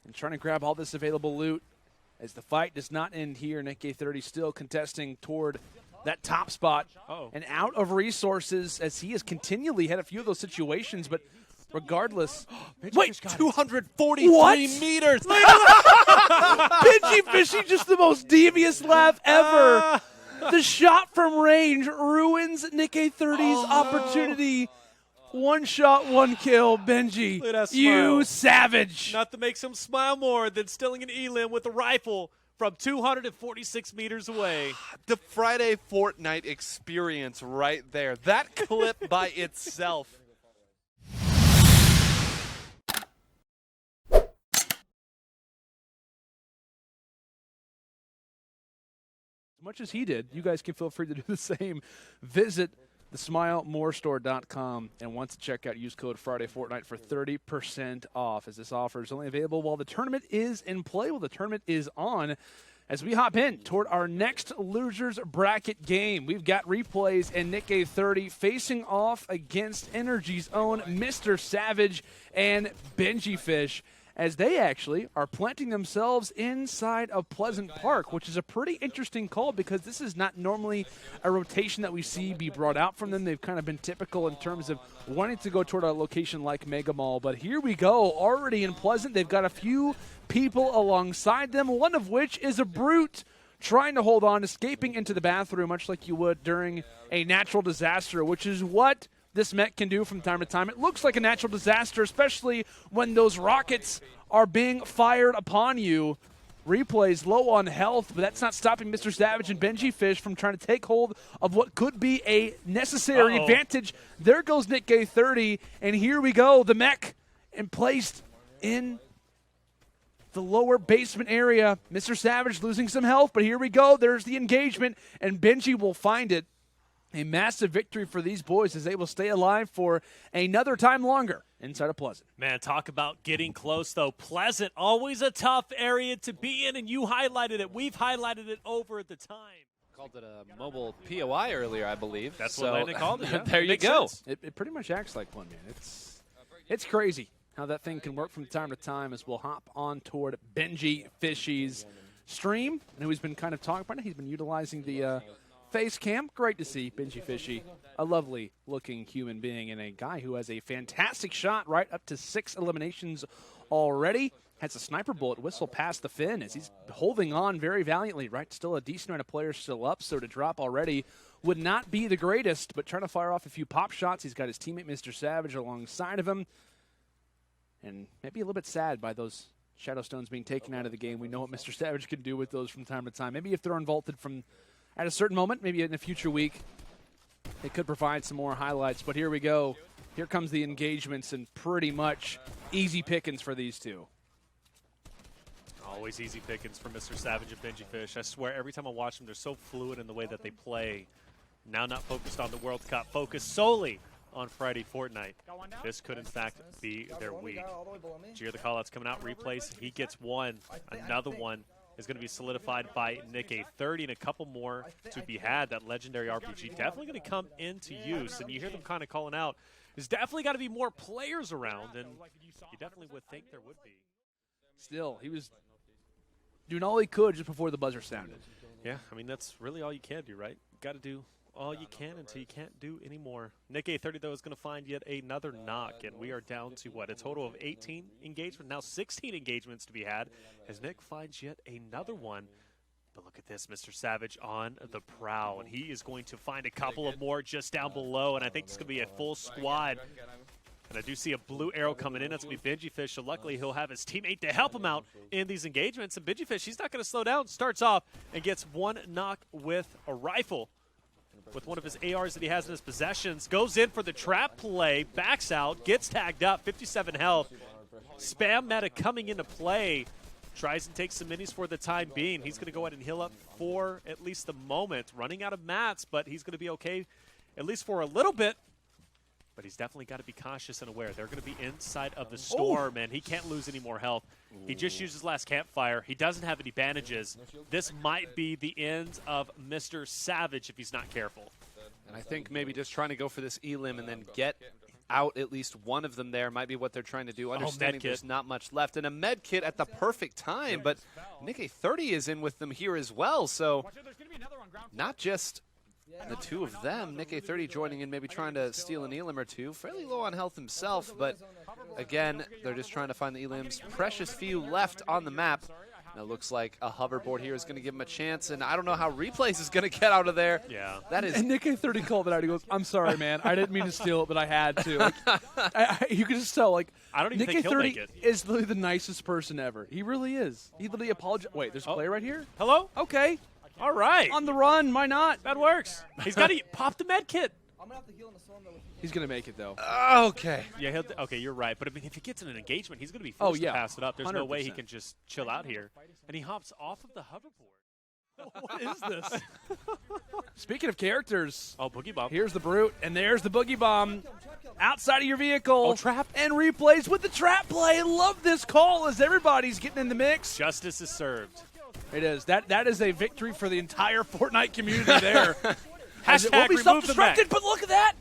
and trying to grab all this available loot as the fight does not end here. NickA30 still contesting toward that top spot and out of resources as he has continually had a few of those situations, but regardless. Wait, 243 meters. Benjyfishy, just the most devious laugh ever. The shot from range ruins NickA30's opportunity. One shot, one kill. Benji, you savage. Nothing makes him smile more than stealing an elim with a rifle from 246 meters away. The Friday Fortnite experience right there. That clip by itself. As much as he did, you guys can feel free to do the same. Visit thesmilemorestore.com, and once at checkout, use code FridayFortnite for 30% off, as this offer is only available while the tournament is in play, while the tournament is on. As we hop in toward our next losers bracket game, we've got replays and NickA30 facing off against Energy's own MrSaVanGeM and Benjyfishy, as they actually are planting themselves inside of Pleasant Park, which is a pretty interesting call because this is not normally a rotation that we see be brought out from them. They've kind of been typical in terms of wanting to go toward a location like Mega Mall. But here we go, already in Pleasant. They've got a few people alongside them, one of which is a brute trying to hold on, escaping into the bathroom, much like you would during a natural disaster, which is what this mech can do from time to time. It looks like a natural disaster, especially when those rockets are being fired upon you. Replays low on health, but that's not stopping MrSaVanGeM and Benjyfishy from trying to take hold of what could be a necessary advantage. There goes NickA30, and here we go. The mech and placed in the lower basement area. MrSaVanGeM losing some health, but here we go. There's the engagement, and Benji will find it. A massive victory for these boys as they will stay alive for another time longer inside of Pleasant. Man, talk about getting close, though. Pleasant, always a tough area to be in, and you highlighted it. We've highlighted it over at the time. Called it a mobile POI earlier, I believe. That's what Landon called it. Yeah. There you go. It pretty much acts like one, man. It's crazy how that thing can work from time to time as we'll hop on toward Benjyfishy's stream, and who he's been kind of talking about. He's been utilizing the face cam. Great to see Benjyfishy, a lovely looking human being and a guy who has a fantastic shot, right up to 6 eliminations already. Has a sniper bullet whistle past the fin as he's holding on very valiantly, right? Still a decent amount of players still up, so to drop already would not be the greatest, but trying to fire off a few pop shots. He's got his teammate MrSaVanGeM alongside of him, and maybe a little bit sad by those Shadow Stones being taken out of the game. We know what MrSaVanGeM can do with those from time to time. Maybe if they're unvaulted from at a certain moment, maybe in a future week, it could provide some more highlights. But here we go. Here comes the engagements, and pretty much easy pickings for these two. Always easy pickings for MrSaVanGeM and Benjyfishy. I swear, every time I watch them, they're so fluid in the way that they play. Now not focused on the World Cup, focused solely on Friday Fortnite. This could, in fact, be their week. Jeer the callouts coming out, replays. He gets one. Another one is going to be solidified by NickA30, and a couple more to be had. That legendary RPG definitely going to come into use, and you hear them kind of calling out. There's definitely got to be more players around, and you definitely would think there would be. Still, he was doing all he could just before the buzzer sounded. Yeah, I mean, that's really all you can do, right? Got to do all you can until you can't do anymore. NickA30, though, is going to find yet another knock, and we are down to, what, a total of 18 engagements, now 16 engagements to be had, as Nick finds yet another one. But look at this, MrSaVanGeM on the prowl, and he is going to find a couple of more just down below, and I think this is going to be a full squad. And I do see a blue arrow coming in. That's going to be Benjyfishy, so luckily he'll have his teammate to help him out in these engagements. And Benjyfishy, he's not going to slow down, starts off and gets one knock with a rifle, with one of his ARs that he has in his possessions. Goes in for the trap play, backs out, gets tagged up, 57 health. Spam meta coming into play. Tries and takes some minis for the time being. He's going to go ahead and heal up for at least the moment. Running out of mats, but he's going to be okay at least for a little bit. But he's definitely got to be cautious and aware. They're going to be inside of the storm, and he can't lose any more health. He just used his last campfire. He doesn't have any bandages. This might be the end of MrSaVanGeM if he's not careful. And I think maybe just trying to go for this elim and then get out at least one of them there. Might be what they're trying to do, understanding there's not much left. And a med kit at the perfect time, but Nick30 is in with them here as well, so not just the two of them. Nick30 joining in, maybe trying to steal an elim or two. Fairly low on health himself, but again, they're just trying to find the elims. Precious few left on the map. And it looks like a hoverboard here is going to give him a chance, and I don't know how Replays is going to get out of there. Yeah. That is. And Nick30 called it out. He goes, "I'm sorry, man. I didn't mean to steal it, but I had to." Like, you can just tell, like, I don't even think he'll make it. is literally the nicest person ever. He really is. He literally apologized. Wait, there's a player right here? Hello? Okay. All right. On the run. Why not? That works. He's got to pop the med kit. He's going to make it, though. Okay. Yeah, okay, you're right. But I mean, if he gets in an engagement, he's going to be forced to pass it up. There's no way he 100%. can just chill out here. And he hops off of the hoverboard. What is this? Speaking of characters. Oh, Boogie Bomb. Here's the Brute, and there's the Boogie Bomb. Outside of your vehicle. Oh, trap. And Replays with the trap play. Love this call as everybody's getting in the mix. Justice is served. It is. That is a victory for the entire Fortnite community there. As it will Hashtag be remove the mech. self-destructed, but look at that.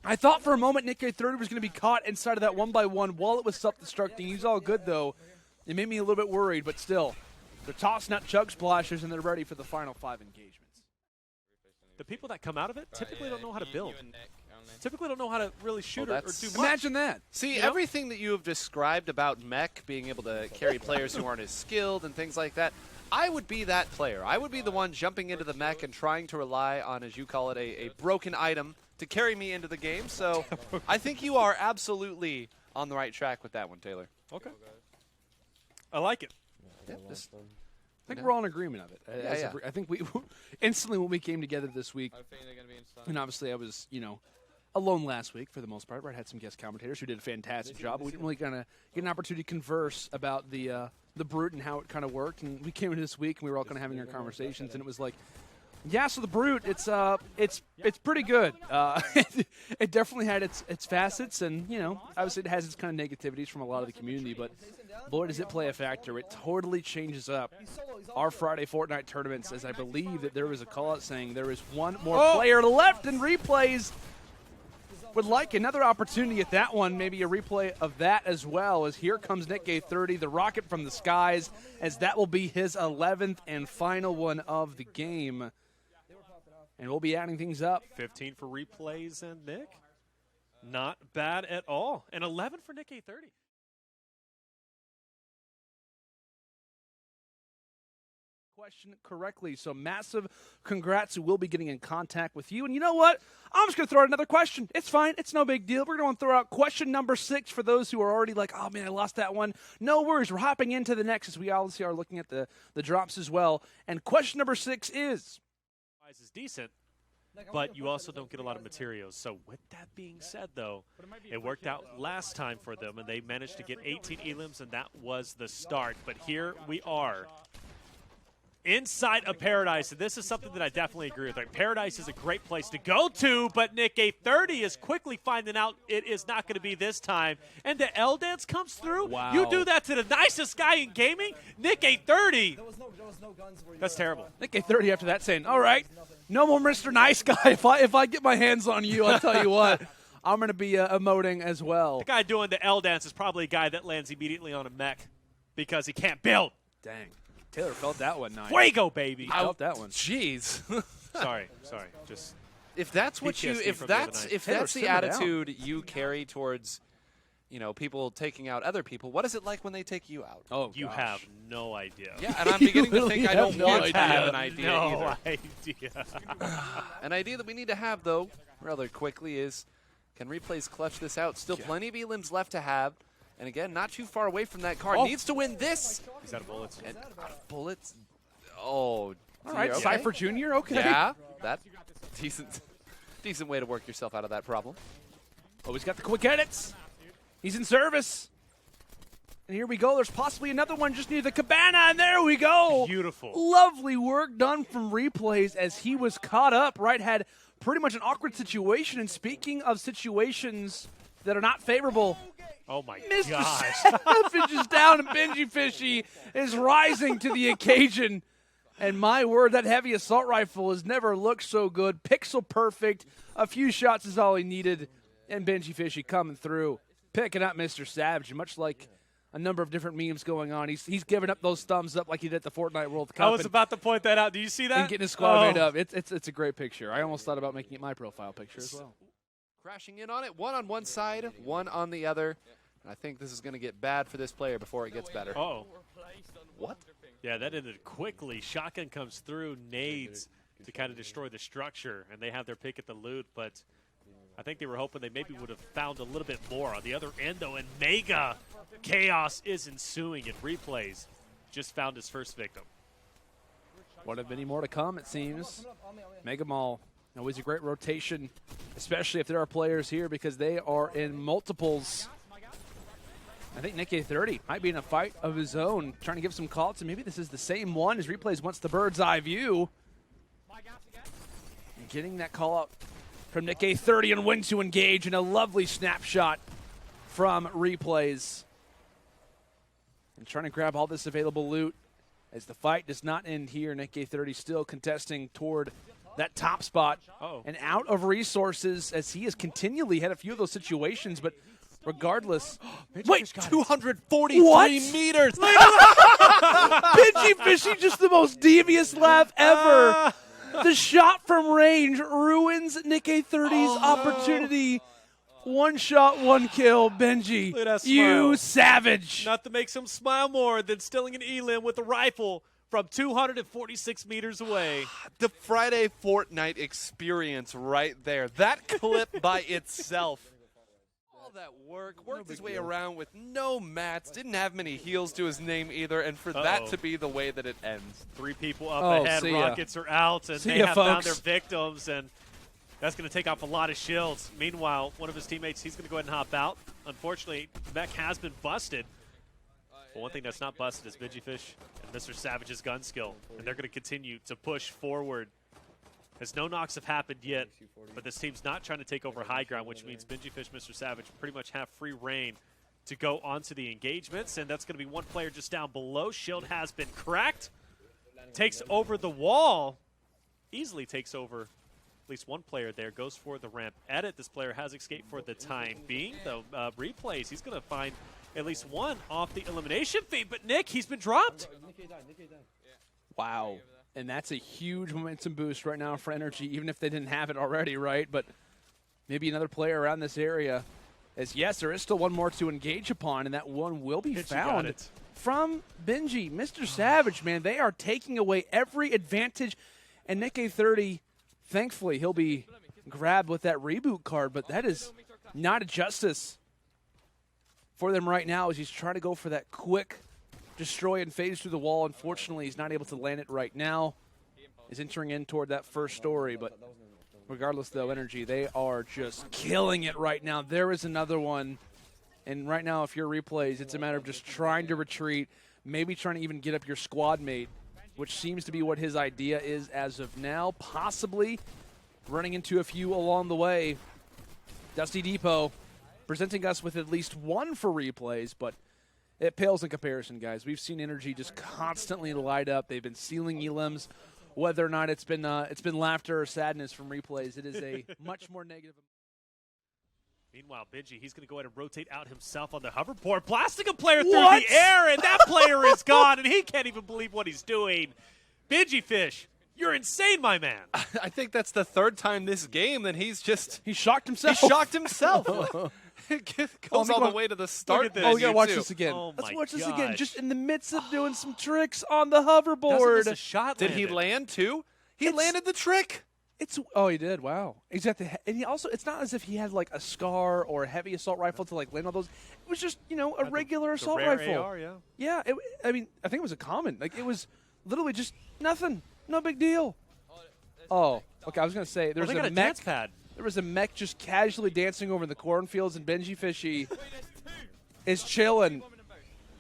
I thought for a moment Nick30 was going to be caught inside of that 1x1 while it was self-destructing. He's all good, though. It made me a little bit worried, but still. They're tossing out chug splashes, and they're ready for the final 5 engagements. The people that come out of it typically don't know how to build. Typically don't know how to really shoot or do much. Imagine that. See, everything that you have described about mech being able to carry players who aren't as skilled and things like that, I would be that player. I would be the one jumping into the mech and trying to rely on, as you call it, a broken item to carry me into the game. So I think you are absolutely on the right track with that one, Taylor. Okay. I like it. Yeah, I think we're all in agreement of it. I think we instantly when we came together this week, and obviously I was, alone last week for the most part. Where I had some guest commentators who did a fantastic job. We didn't really kind of get an opportunity to converse about the Brute and how it kind of worked. And we came in this week and we were all kind of having our conversations, and it was like, yeah, so the Brute, it's pretty good. It definitely had its facets, and obviously it has its kind of negativities from a lot of the community. But boy, does it play a factor! It totally changes up our Friday Fortnite tournaments. As I believe that there was a call out saying there is one more player left in Replays. Would like another opportunity at that one, maybe a replay of that as well, as here comes Nick30, the rocket from the skies, as that will be his 11th and final one of the game. And we'll be adding things up. 15 for Replays and Nick. Not bad at all. And 11 for Nick 830. Question correctly. So massive congrats. We will be getting in contact with you. And you know what? I'm just going to throw out another question. It's fine. It's no big deal. We're going to throw out question number 6 for those who are already like, oh, man, I lost that one. No worries. We're hopping into the next as we obviously are looking at the drops as well. And question number 6 is decent, but you also don't get a lot of materials. So with that being said, though, it worked out last time for them, and they managed to get 18 elims, and that was the start. But here we are inside of Paradise, and this is something that I definitely agree with. Like, Paradise is a great place to go to, but Nick 830 is quickly finding out it is not going to be this time. And the L dance comes through. Wow. You do that to the nicest guy in gaming, Nick 830. That's terrible. Nick 830 after that saying, all right, no more Mr. Nice Guy. If I get my hands on you, I'll tell you what, I'm going to be emoting as well. The guy doing the L dance is probably a guy that lands immediately on a mech because he can't build. Dang. Taylor felt that one nice. Fuego, baby. I felt that one. Jeez. sorry. Just if that's what you, PTSD if from the other that's night. if Taylor, that's the simmer down. attitude you carry towards, people taking out other people, what is it like when they take you out? Oh, you gosh. have no idea. Yeah, and I'm beginning to think I don't have no want to idea. have an idea No either. idea. An idea that we need to have, though, rather quickly is, can Replays clutch this out? Still plenty of elims left to have. And again, not too far away from that card. Needs to win this. He's out of bullets. And out of bullets. Oh, All right, okay. Cypher Jr., okay. Yeah, that decent way to work yourself out of that problem. Oh, he's got the quick edits. He's in service. And here we go. There's possibly another one just near the cabana, and there we go. Beautiful. Lovely work done from Replays as he was caught up, right? Had pretty much an awkward situation. And speaking of situations that are not favorable, Oh, my Mr. gosh. Savage is down, and Benjyfishy is rising to the occasion. And my word, that heavy assault rifle has never looked so good. Pixel perfect. A few shots is all he needed. And Benjyfishy coming through, picking up MrSaVanGeM, much like a number of different memes going on. He's giving up those thumbs up like he did at the Fortnite World Cup. I was about to point that out. Do you see that? And getting his squad made up. It's a great picture. I almost thought about making it my profile picture as well. Crashing in on it, one on one side, one on the other. And I think this is going to get bad for this player before it gets better. Oh. What? Yeah, that ended quickly. Shotgun comes through, nades to kind of destroy the structure, and they have their pick at the loot, but I think they were hoping they maybe would have found a little bit more. On the other end, though, and mega chaos is ensuing in replays. Just found his first victim. What have many more to come, it seems. Mega Mall, always a great rotation, especially if there are players here because they are in multiples. I think Nick30 might be in a fight of his own, trying to give some calls, and maybe this is the same one as Replays wants the bird's eye view. And getting that call up from Nick30 and when to engage, and a lovely snapshot from Replays. And trying to grab all this available loot as the fight does not end here. Nick30 still contesting toward that top spot and out of resources as he has continually had a few of those situations, but regardless. Wait, 243 meters. Benjyfishy, just the most devious laugh ever. The shot from range ruins Nick30's opportunity. One shot, one kill. Benji, you savage. Not to make some smile more than stealing an elim with a rifle from 246 meters away. The Friday Fortnite experience right there. That clip by itself. All that worked his way around with no mats, didn't have many heals to his name either, and for that to be the way that it ends. 3 people up ahead, rockets are out, and they have found their victims, and that's going to take off a lot of shields. Meanwhile, one of his teammates, he's going to go ahead and hop out. Unfortunately, mech has been busted. But one thing that's not busted is Benjyfishy and MrSaVanGem's gun skill, and they're going to continue to push forward. As no knocks have happened yet, but this team's not trying to take over high ground, which means Benjyfishy, MrSaVanGem pretty much have free reign to go onto the engagements, and that's going to be one player just down below. Shield has been cracked. Takes over the wall. Easily takes over at least one player there. Goes for the ramp edit. This player has escaped for the time being. The replays, he's going to find at least one off the elimination feed, but Nick, he's been dropped. Wow. And that's a huge momentum boost right now for Energy, even if they didn't have it already, right? But maybe another player around this area. As yes, there is still one more to engage upon, and that one will be found from Benji. MrSaVanGem, man, they are taking away every advantage. And Nick30, thankfully, he'll be grabbed with that reboot card, but that is not a justice for them right now as he's trying to go for that quick destroy and phase through the wall. Unfortunately, he's not able to land it right now. He's entering in toward that first story, but regardless, though, Energy, they are just killing it right now. There is another one, and right now, if you're Replays, it's a matter of just trying to retreat, maybe trying to even get up your squad mate, which seems to be what his idea is as of now, possibly running into a few along the way. Dusty Depot presenting us with at least one for Replays, but it pales in comparison, guys. We've seen Energy just constantly light up. They've been sealing elims, whether or not it's been laughter or sadness from Replays. It is a much more negative. Meanwhile, Benji, he's going to go ahead and rotate out himself on the hoverboard, blasting a player through the air, and that player is gone, and he can't even believe what he's doing. Benjyfishy, you're insane, my man. I think that's the third time this game that he shocked himself. He shocked himself. Goes all the way to the start. Oh, we gotta watch this again. Let's watch this again. Just in the midst of doing some tricks on the hoverboard. Did he land too? He landed the trick. He did. Wow. Exactly. And he also, it's not as if he had like a SCAR or a heavy assault rifle to like land all those. It was just, a regular assault rifle. AR, yeah. Yeah. I think it was a common. Like, it was literally just nothing. No big deal. Oh, okay. I was gonna say there's a mech pad. There was a mech just casually dancing over in the cornfields, and Benjyfishy is chilling.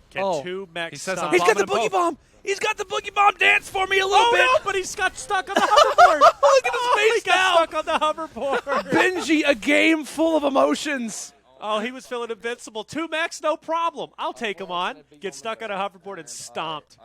Can 2 mechs stop? He's got the boogie bomb. He's got the boogie bomb. Dance for me a little bit. No, but he's got stuck on the hoverboard. Look at his face he got stuck on the hoverboard. Benji, a game full of emotions. Oh, he was feeling invincible. 2 mechs, no problem. I'll take him on. Get stuck on a hoverboard and stomped.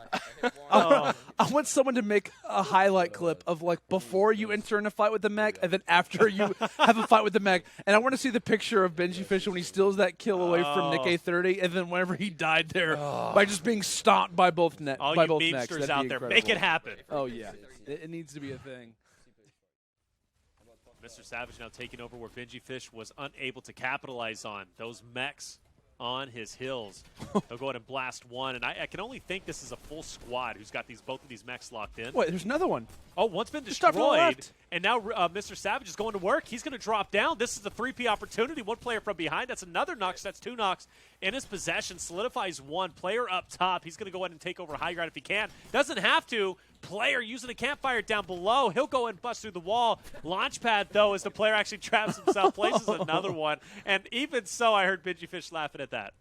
I want someone to make a highlight clip of like before you enter in a fight with the mech and then after you have a fight with the mech. And I want to see the picture of Benjyfishy when he steals that kill away from Nick A30 and then whenever he died there by just being stomped by both mechs. All by you both mechs. memesters That'd out be there, incredible. make it happen. Oh, yeah. It needs to be a thing. MrSaVanGeM now taking over where Benjyfishy was unable to capitalize on. Those mechs on his hills. He'll go ahead and blast one, and I can only think this is a full squad who's got both of these mechs locked in. Wait, there's another one. Oh, one's been Just off to the destroyed, left. and now MrSaVanGeM is going to work. He's going to drop down. This is the 3P opportunity. One player from behind. That's another knock. So that's 2 knocks in his possession. Solidifies one. Player up top. He's going to go ahead and take over high ground if he can. Doesn't have to. Player using a campfire down below. He'll go and bust through the wall. Launchpad, though, as the player actually traps himself, places another one. And even so, I heard Benjyfishy laughing at that.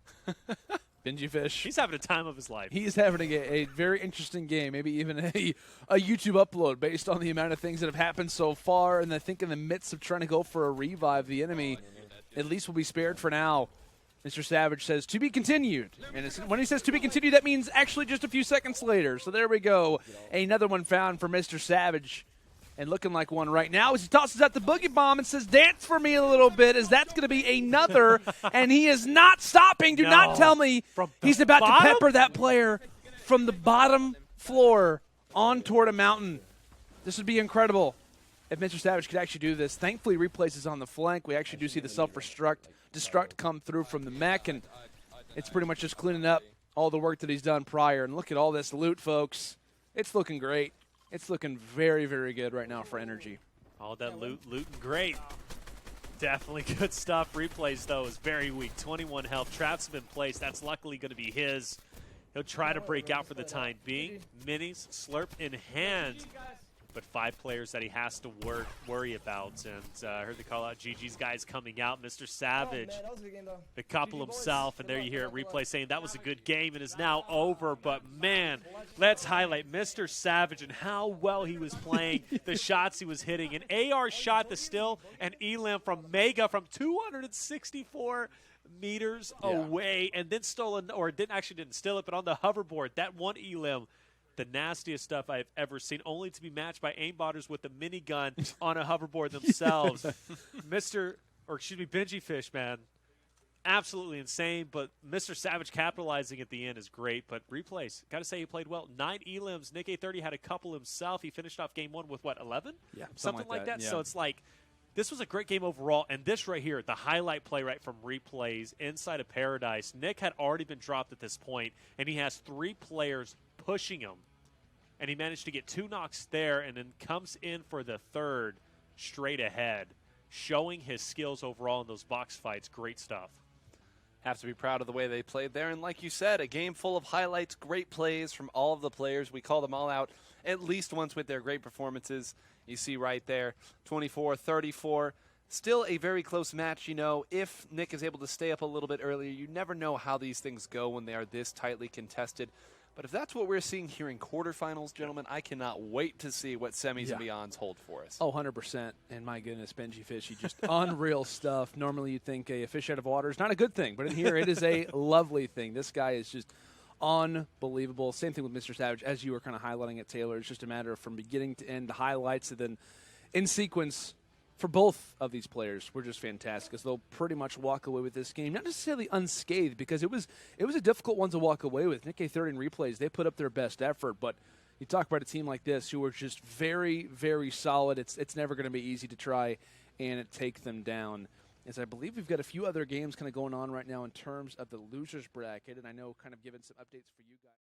Benjyfishy. He's having a time of his life. He's having a very interesting game, maybe even a YouTube upload based on the amount of things that have happened so far. And I think in the midst of trying to go for a revive, the enemy at least will be spared for now. MrSaVanGeM says, to be continued. And when he says to be continued, that means actually just a few seconds later. So there we go. Another one found for MrSaVanGeM. And looking like one right now as he tosses out the boogie bomb and says, dance for me a little bit, as that's going to be another. And he is not stopping. Do not tell me he's about to pepper that player from the bottom floor on toward a mountain. This would be incredible if MrSaVanGeM could actually do this. Thankfully, Replays is on the flank. We actually do see the self-destruct come through from the mech, and it's pretty much just cleaning up all the work that he's done prior. And look at all this loot, folks. It's looking great. It's looking very, very good right now for Energy. All that looting great. Definitely good stuff. Replays, though, is very weak. 21 health. Traps have been placed. That's luckily going to be his. He'll try to break out for the time being. Minis, slurp in hand. But 5 players that he has to worry about. And I heard they call out GG's guys coming out. MrSaVanGeM, the couple himself. And there you hear it replay saying that was a good game and is now over. But, man, let's highlight MrSaVanGeM and how well he was playing, the shots he was hitting. An AR shot to still, an elim from Mega from 264 meters away. And then stolen, or didn't steal it, but on the hoverboard, that one elim. The nastiest stuff I've ever seen, only to be matched by aimbotters with a minigun on a hoverboard themselves. Benjyfishy, man, absolutely insane. But MrSaVanGeM capitalizing at the end is great. But Replays, got to say he played well. 9 elims. Nick A30 had a couple himself. He finished off game 1 with, 11? Yeah, something like that. Yeah. So it's like, this was a great game overall. And this right here, the highlight play right from Replays inside of Paradise. Nick had already been dropped at this point, and he has 3 players pushing him, and he managed to get 2 knocks there and then comes in for the 3rd straight ahead, showing his skills overall in those box fights. Great stuff. Have to be proud of the way they played there. And like you said, a game full of highlights, great plays from all of the players. We call them all out at least once with their great performances. You see right there, 24-34. Still a very close match, you know. If Nick is able to stay up a little bit earlier, you never know how these things go when they are this tightly contested. But if that's what we're seeing here in quarterfinals, gentlemen, I cannot wait to see what semis and beyonds hold for us. Oh, 100%. And my goodness, Benjyfishy, just unreal stuff. Normally you'd think a fish out of water is not a good thing, but in here it is a lovely thing. This guy is just unbelievable. Same thing with MrSaVanGeM, as you were kind of highlighting it, Taylor. It's just a matter of from beginning to end, the highlights, and then in sequence for both of these players were just fantastic, as they'll pretty much walk away with this game, not necessarily unscathed, because it was a difficult one to walk away with. Nick A30 and Replays, they put up their best effort, but you talk about a team like this who are just very, very solid. It's never going to be easy to try and take them down. As I believe we've got a few other games kind of going on right now in terms of the losers bracket, and I know kind of giving some updates for you guys.